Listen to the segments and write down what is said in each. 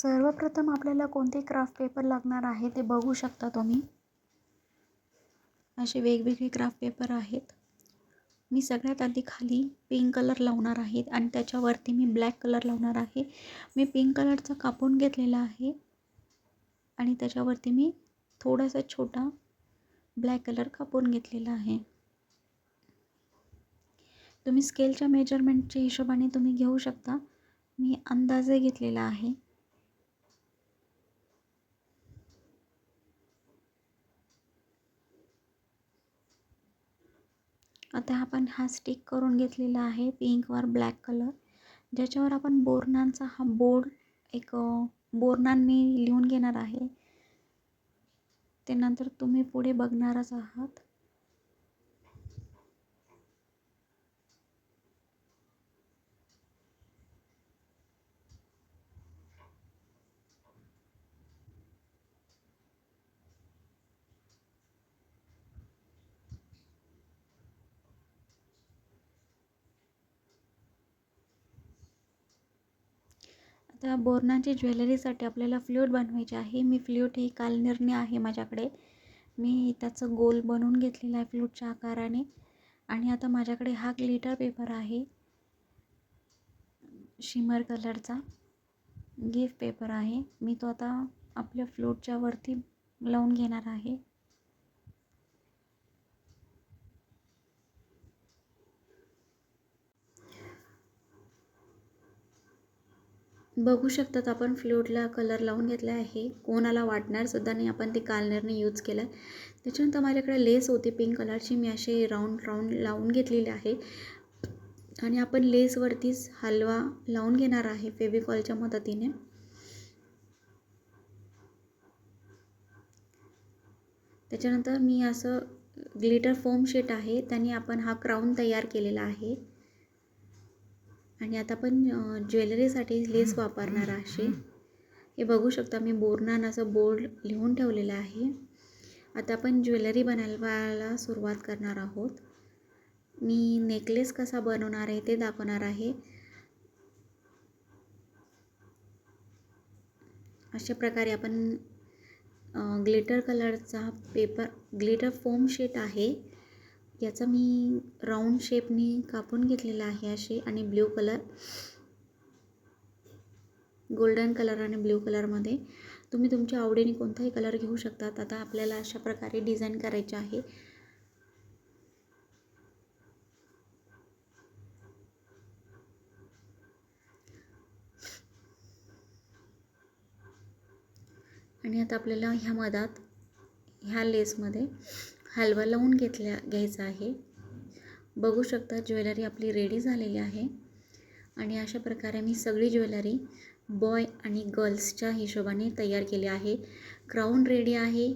सर्वप्रथम आपल्याला कोणते क्राफ्ट पेपर लागणार आहे ते बघू शकता तुम्ही. असे वेगवेगळे क्राफ्ट पेपर आहेत. मी सगळ्यात आधी खाली पिंक कलर लावणार आहे आणि त्याच्यावरती मी ब्लॅक कलर लावणार आहे. मी पिंक कलरचा कापून घेतलेला आहे आणि त्याच्यावरती मी थोडासा छोटा ब्लॅक कलर कापून घेतलेला आहे. तुम्ही स्केलच्या मेजरमेंटच्या हिशोबाने तुम्ही घेऊ शकता. मी अंदाजे घेतलेला आहे. आता आपण हा स्टिक करून घेतलेला आहे पिंकवर ब्लॅक कलर, ज्याच्यावर आपण बोरनांचा हा बोर्ड बोरनान मी लिहून घेणार आहे. ते नंतर तुम्ही पुढे बघणारच आहात. आता बोरनाची ज्वेलरीसाठी आपल्याला फ्ल्यूट बनवायची आहे. मी फ्ल्यूट ही कालनिर्णी आहे माझ्याकडे. मी त्याचं गोल बनवून घेतलेला आहे फ्ल्यूटच्या आकाराने. आणि आता माझ्याकडे हा ग्लिटर पेपर आहे, शिमर कलरचा गिफ्ट पेपर आहे. मी तो आता आपल्या फ्ल्यूटच्या वरती लावून घेणार आहे. बघू शकतात आपण फ्ल्यूटला कलर लावून घेतला आहे. कोणाला वाटणार सुद्धा नाही आपण ते कालनिर्णी यूज केला. त्याच्यानंतर माझ्याकडे लेस होती पिंक कलरची. मी असे राऊंड लावून घेतलेले आहे आणि आपण लेसवरतीच हलवा लावून घेणार आहे फेविकॉलच्या मदतीने. त्याच्यानंतर मी असं ग्लिटर फोम शीट आहे त्याने आपण हा क्राऊन तयार केलेला आहे. आणि आता आपण ज्वेलरीसाठी लेस वापरणार आहे. हे बघू शकता मी बोरनान असं बोर्ड लिहून ठेवलेलं आहे. आता आपण ज्वेलरी बनवायला सुरुवात करणार आहोत. मी नेकलेस कसा बनवणार आहे ते दाखवणार आहे. अशा प्रकारे आपण ग्लिटर कलरचा पेपर ग्लिटर फोम शीट आहे याचा मी राऊंड शेपनी कापून घेतलेला आहे असे. आणि ब्ल्यू कलर, गोल्डन कलर आणि ब्ल्यू कलरमध्ये तुम्ही तुमच्या आवडीने कोणताही कलर घेऊ शकतात. आता आपल्याला अशा प्रकारे डिझाईन करायचे आहे. आणि आता आपल्याला ह्या मधात ह्या लेसमध्ये हलवा लावून घ्यायचा आहे. बघू शकता ज्वेलरी आपली रेडी झालेली आहे. आणि अशा प्रकारे मी सगळी ज्वेलरी बॉय आणि गर्ल्सच्या हिशोबाने तयार केली आहे. क्राऊन रेडी आहे,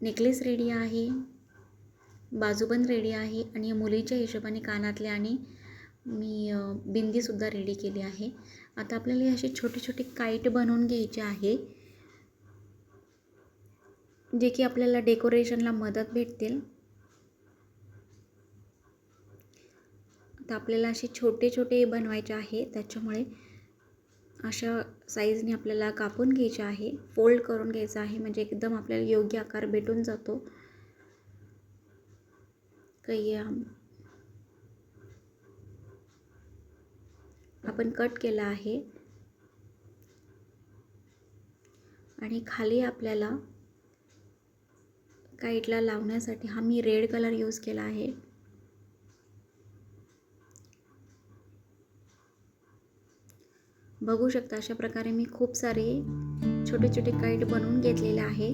नेकलेस रेडी आहे, बाजूबंद रेडी आहे आणि मुलीच्या हिशोबाने कानातले आणि मी बिंदीसुद्धा रेडी केली आहे. आता आपल्याला असे छोटे छोटे काईट बनवून घ्यायचे आहे जे की आपल्याला डेकोरेशनला मदत भेटतील. आता आपल्याला असे छोटे छोटे बनवायचे आहे, त्याच्यामुळे अशा साईजने आपल्याला कापून घ्यायचे आहे, फोल्ड करून घ्यायचं आहे म्हणजे एकदम आपल्याला योग्य आकार भेटून जातो. काही आपण कट केला आहे आणि खाली आपल्याला काईटला लावण्यासाठी हा मी रेड कलर यूज केला आहे. बघू शकता अशा प्रकारे मी खूप सारे छोटे छोटे काईट बनवून घेतलेले आहे.